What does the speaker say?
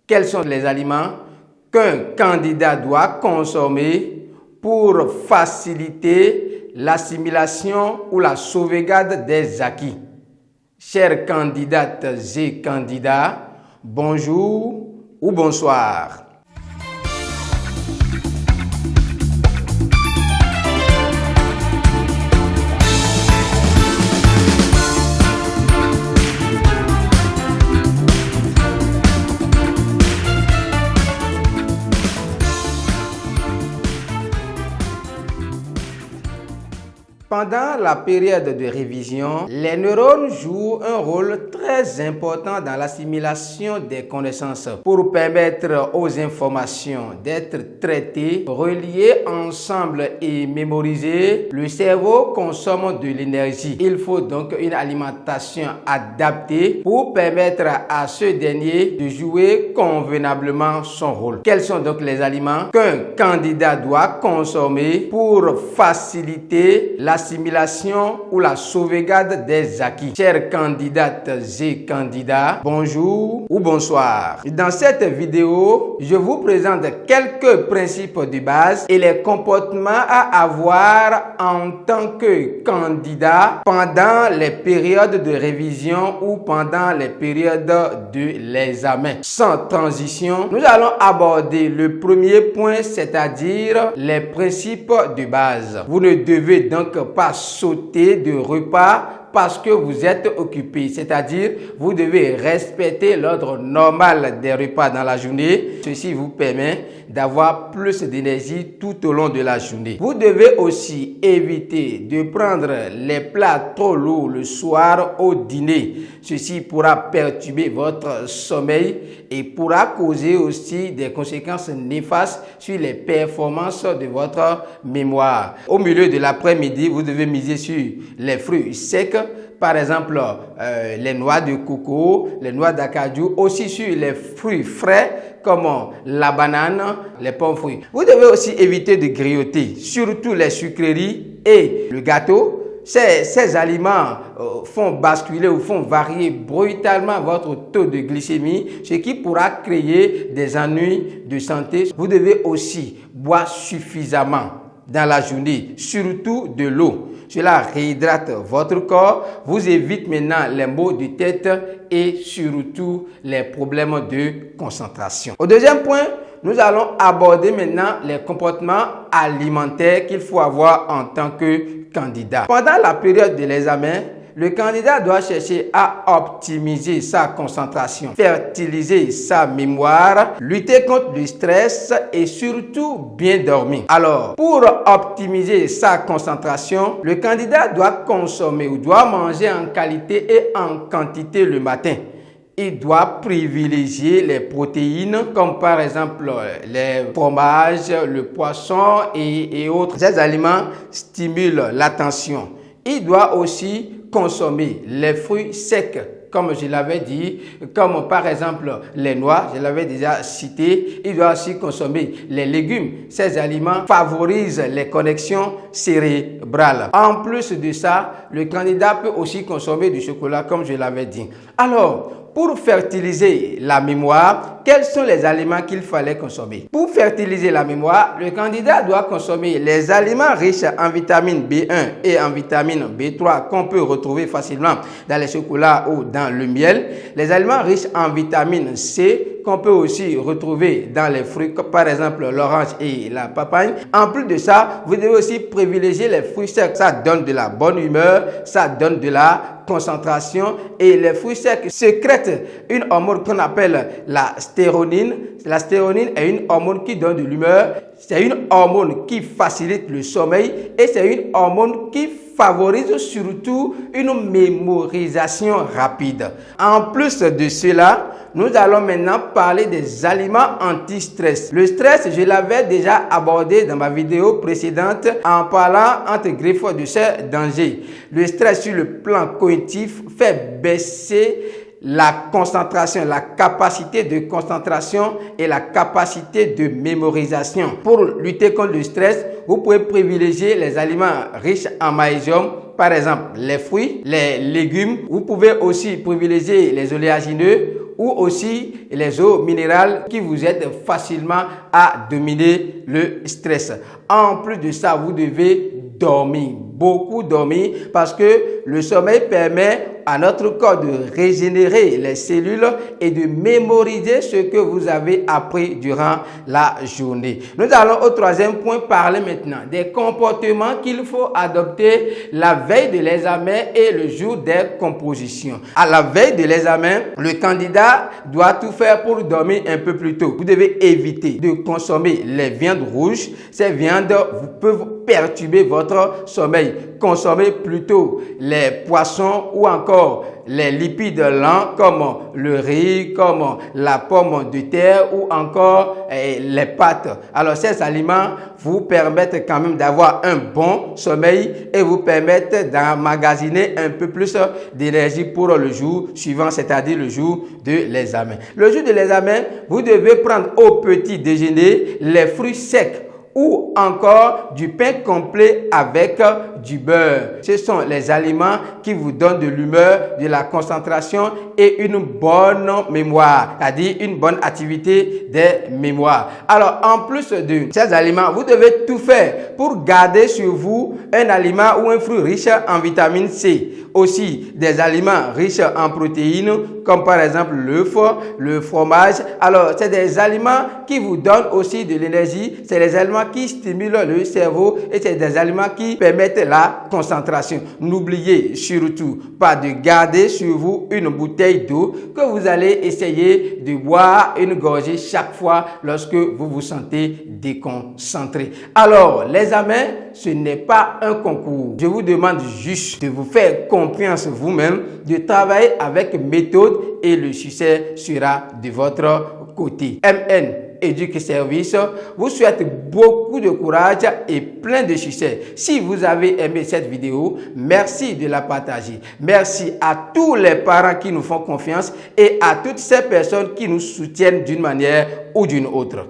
Quels sont les aliments qu'un candidat doit consommer pour faciliter l'assimilation ou la sauvegarde des acquis? Chères candidates et candidats, bonjour ou bonsoir. Pendant la période de révision, les neurones jouent un rôle très important dans l'assimilation des connaissances pour permettre aux informations d'être traitées, reliées ensemble et mémorisées. Le cerveau consomme de l'énergie. Il faut donc une alimentation adaptée pour permettre à ce dernier de jouer convenablement son rôle. Quels sont donc les aliments qu'un candidat doit consommer pour faciliter l'assimilation ou la sauvegarde des acquis? Chères candidates et candidats, bonjour ou bonsoir. Dans cette vidéo, je vous présente quelques principes de base et les comportements à avoir en tant que candidat pendant les périodes de révision ou pendant les périodes de l'examen. Sans transition, nous allons aborder le premier point, c'est-à-dire les principes de base. Vous ne devez donc pas sauter de repas parce que vous êtes occupé, c'est-à-dire vous devez respecter l'ordre normal des repas dans la journée. Ceci vous permet d'avoir plus d'énergie tout au long de la journée. Vous devez aussi éviter de prendre les plats trop lourds le soir au dîner. Ceci pourra perturber votre sommeil et pourra causer aussi des conséquences néfastes sur les performances de votre mémoire. Au milieu de l'après-midi, vous devez miser sur les fruits secs, par exemple les noix de coco, les noix d'acajou, aussi sur les fruits frais comme la banane, les pommes fruits. Vous devez aussi éviter de grignoter, surtout les sucreries et le gâteau. Ces aliments font basculer ou font varier brutalement votre taux de glycémie, ce qui pourra créer des ennuis de santé. Vous devez aussi boire suffisamment dans la journée, surtout de l'eau. Cela réhydrate votre corps, vous évite maintenant les maux de tête et surtout les problèmes de concentration. Au deuxième point, nous allons aborder maintenant les comportements alimentaires qu'il faut avoir en tant que candidat. Pendant la période de l'examen, le candidat doit chercher à optimiser sa concentration, fertiliser sa mémoire, lutter contre le stress et surtout bien dormir. Alors, pour optimiser sa concentration, le candidat doit consommer ou doit manger en qualité et en quantité le matin. Il doit privilégier les protéines comme par exemple les fromages, le poisson et autres. Ces aliments stimulent l'attention. Il doit aussi consommer les fruits secs, comme je l'avais dit, comme par exemple les noix, je l'avais déjà cité. Il doit aussi consommer les légumes. Ces aliments favorisent les connexions cérébrales. En plus de ça, le candidat peut aussi consommer du chocolat, comme je l'avais dit. Alors, pour fertiliser la mémoire, quels sont les aliments qu'il fallait consommer? Pour fertiliser la mémoire, le candidat doit consommer les aliments riches en vitamine B1 et en vitamine B3 qu'on peut retrouver facilement dans les chocolats ou dans le miel. Les aliments riches en vitamine C qu'on peut aussi retrouver dans les fruits, comme par exemple l'orange et la papaye. En plus de ça, vous devez aussi privilégier les fruits secs. Ça donne de la bonne humeur, ça donne de la concentration et les fruits secs sécrètent une hormone qu'on appelle la stéronine. La stéronine est une hormone qui donne de l'humeur. C'est une hormone qui facilite le sommeil et c'est une hormone qui favorise surtout une mémorisation rapide. En plus de cela, nous allons maintenant parler des aliments anti-stress. Le stress, je l'avais déjà abordé dans ma vidéo précédente en parlant entre griffes de ses dangers. Le stress sur le plan cognitif fait baisser la concentration, la capacité de concentration et la capacité de mémorisation. Pour lutter contre le stress, vous pouvez privilégier les aliments riches en magnésium, par exemple les fruits, les légumes. Vous pouvez aussi privilégier les oléagineux ou aussi les eaux minérales qui vous aident facilement à dominer le stress. En plus de ça, vous devez dormir, beaucoup dormir, parce que le sommeil permet à notre corps de régénérer les cellules et de mémoriser ce que vous avez appris durant la journée. Nous allons au troisième point parler maintenant des comportements qu'il faut adopter la veille de l'examen et le jour des compositions. À la veille de l'examen, le candidat doit tout faire pour dormir un peu plus tôt. Vous devez éviter de consommer les viandes rouges. Ces viandes peuvent perturber votre sommeil. Consommez plutôt les poissons ou encore les lipides lents comme le riz, comme la pomme de terre ou encore les pâtes. Alors ces aliments vous permettent quand même d'avoir un bon sommeil et vous permettent d'emmagasiner un peu plus d'énergie pour le jour suivant, c'est-à-dire le jour de l'examen. Le jour de l'examen, vous devez prendre au petit déjeuner les fruits secs ou encore du pain complet avec du beurre. Ce sont les aliments qui vous donnent de l'humeur, de la concentration et une bonne mémoire, c'est-à-dire une bonne activité des mémoires. Alors, en plus de ces aliments, vous devez tout faire pour garder sur vous un aliment ou un fruit riche en vitamine C. Aussi, des aliments riches en protéines, comme par exemple l'œuf, le fromage. Alors, c'est des aliments qui vous donnent aussi de l'énergie. C'est des aliments qui stimulent le cerveau et c'est des aliments qui permettent la concentration. N'oubliez surtout pas de garder sur vous une bouteille d'eau que vous allez essayer de boire une gorgée chaque fois lorsque vous vous sentez déconcentré. Alors, l'examen, ce n'est pas un concours. Je vous demande juste de vous faire confiance vous-même, de travailler avec méthode et le succès sera de votre côté. MN Éduque Service vous souhaite beaucoup de courage et plein de succès. Si vous avez aimé cette vidéo, merci de la partager. Merci à tous les parents qui nous font confiance et à toutes ces personnes qui nous soutiennent d'une manière ou d'une autre.